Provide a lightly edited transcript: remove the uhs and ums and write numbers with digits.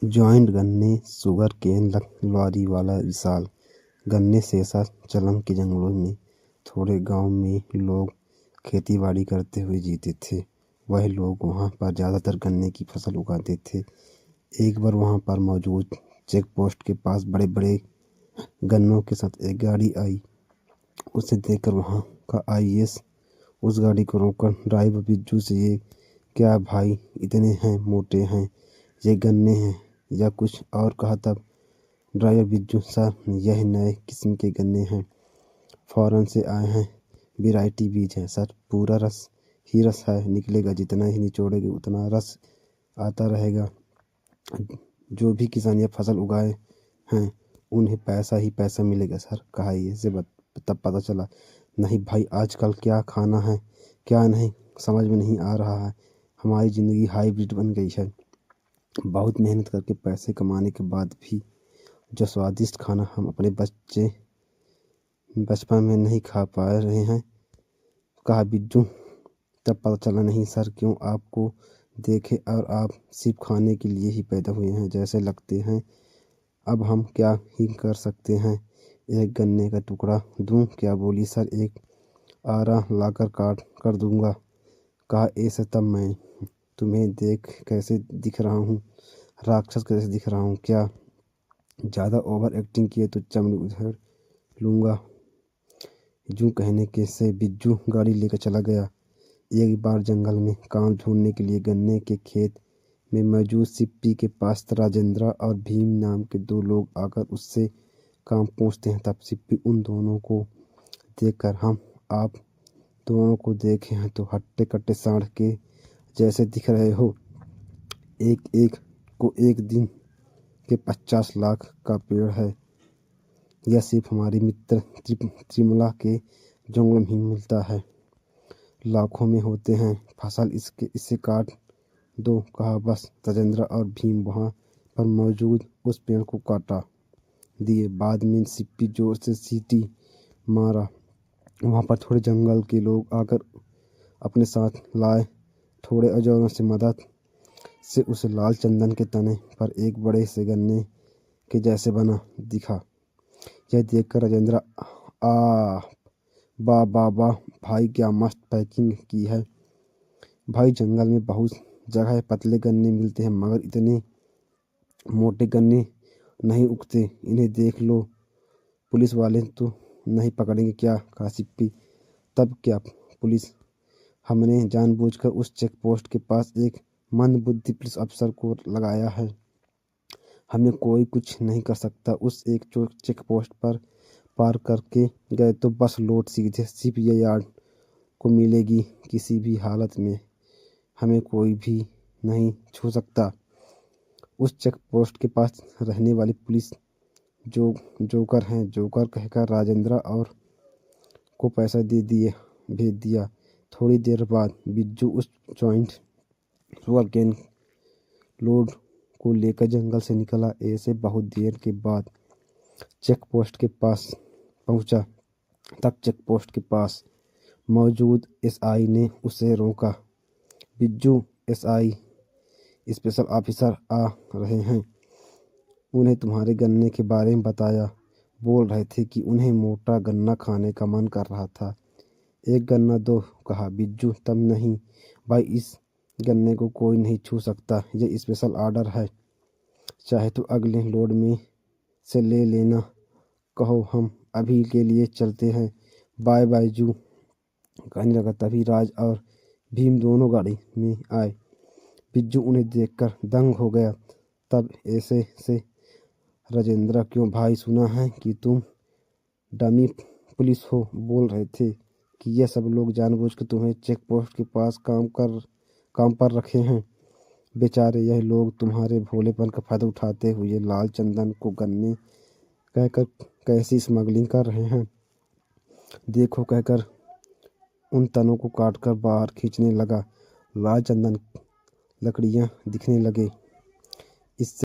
Joint गन्ने sugar cane lorry वाला विशाल गन्ने से ऐसा चलम के जंगलों में थोड़े गांव में लोग खेती बाड़ी करते हुए जीते थे। वह लोग वहां पर ज़्यादातर गन्ने की फसल उगाते थे। एक बार वहां पर मौजूद चेक पोस्ट के पास बड़े बड़े गन्नों के साथ एक गाड़ी आई। उसे देखकर वहां का आईएएस उस गाड़ी को रोककर ड्राइवर बिज्जू से, ये क्या भाई, इतने हैं मोटे हैं, ये गन्ने हैं या कुछ और कहा। तब ड्राइवर बिज्जू, सर यह नए किस्म के गन्ने हैं, फॉरेन से आए हैं, वैरायटी बीज है सर, पूरा रस ही रस है, निकलेगा, जितना ही निचोड़ेंगे उतना रस आता रहेगा। जो भी किसान यह फसल उगाए हैं उन्हें पैसा ही पैसा मिलेगा सर, कहा। ये से तब पता चला, नहीं भाई, आजकल क्या खाना है क्या नहीं समझ में नहीं आ रहा है। हमारी ज़िंदगी हाइब्रिड बन गई है। बहुत मेहनत करके पैसे कमाने के बाद भी जो स्वादिष्ट खाना हम अपने बचपन में नहीं खा पा रहे हैं, कहा बिज्जू। तब पता चला, नहीं सर, क्यों आपको देखे और आप सिर्फ खाने के लिए ही पैदा हुए हैं जैसे लगते हैं। अब हम क्या ही कर सकते हैं, एक गन्ने का टुकड़ा दूं क्या? बोली, सर एक आरा लाकर काट कर दूंगा, कहा। ऐसे तब मैं तुम्हें देख कैसे दिख रहा हूँ, राक्षस कैसे दिख रहा हूँ क्या? ज़्यादा ओवर एक्टिंग किए तो चमड़ी उधेड़ लूँगा। यूँ कहने के से बिज्जू गाड़ी लेकर चला गया। एक बार जंगल में काम ढूंढने के लिए गन्ने के खेत में मौजूद सिप्पी के पास राजेंद्र और भीम नाम के दो लोग आकर उससे काम पूछते हैं। तब सिप्पी उन दोनों को देखकर, हम आप दोनों को देखे हैं तो हट्टे कट्टे सांड के जैसे दिख रहे हो। एक एक को एक दिन के 50 लाख का पेड़ है। यह सिर्फ हमारी मित्र त्रिमला के जंगलों में ही मिलता है, लाखों में होते हैं फसल, इसे काट दो, कहा। बस राजेंद्र और भीम वहां पर मौजूद उस पेड़ को काटा दिए। बाद में सिप्पी जोर से सीटी मारा। वहां पर थोड़े जंगल के लोग आकर अपने साथ लाए थोड़े औजारों से मदद से उस लाल चंदन के तने पर एक बड़े से गन्ने के जैसे बना दिखा। यह देखकर राजेंद्र, आ वाह वाह वाह भाई, क्या मस्त पैकिंग की है भाई। जंगल में बहुत जगह पतले गन्ने मिलते हैं मगर इतने मोटे गन्ने नहीं उगते, इन्हें देख लो, पुलिस वाले तो नहीं पकड़ेंगे क्या, कहा सिप्पी। तब क्या पुलिस, हमने जानबूझकर उस चेक पोस्ट के पास एक मंदबुद्धि पुलिस अफसर को लगाया है, हमें कोई कुछ नहीं कर सकता। उस एक चेक पोस्ट पर पार करके गए तो बस लोड सीधे सीपीआई यार्ड को मिलेगी। किसी भी हालत में हमें कोई भी नहीं छू सकता। उस चेक पोस्ट के पास रहने वाली पुलिस जोकर हैं, जोकर कहकर राजेंद्र और को पैसा भेज दिया। थोड़ी देर बाद बिज्जू उस जॉइंट शुगर केन लोड को लेकर जंगल से निकला। ऐसे बहुत देर के बाद चेक पोस्ट के पास पहुंचा। तब चेक पोस्ट के पास मौजूद एसआई ने उसे रोका। बिज्जू, एसआई स्पेशल ऑफिसर आ रहे हैं, उन्हें तुम्हारे गन्ने के बारे में बताया। बोल रहे थे कि उन्हें मोटा गन्ना खाने का मन कर रहा था। एक गन्ना दो, कहा बिज्जू। तब नहीं भाई, इस गन्ने को कोई नहीं छू सकता, यह स्पेशल ऑर्डर है, चाहे तो अगले लोड में से ले लेना। कहो हम अभी के लिए चलते हैं, बाय बाय जू, कहने लगा। तभी राज और भीम दोनों गाड़ी में आए। बिज्जू उन्हें देखकर दंग हो गया। तब ऐसे से राजेंद्र, क्यों भाई, सुना है कि तुम डमी पुलिस हो, बोल रहे थे कि यह सब लोग जानबूझकर तुम्हें चेक पोस्ट के पास काम पर रखे हैं। बेचारे यह लोग तुम्हारे भोलेपन का फायदा उठाते हुए लाल चंदन को गन्ने कहकर कैसी स्मगलिंग कर रहे हैं, देखो, कहकर उन तनों को काटकर बाहर खींचने लगा। लाल चंदन लकड़ियां दिखने लगे। इससे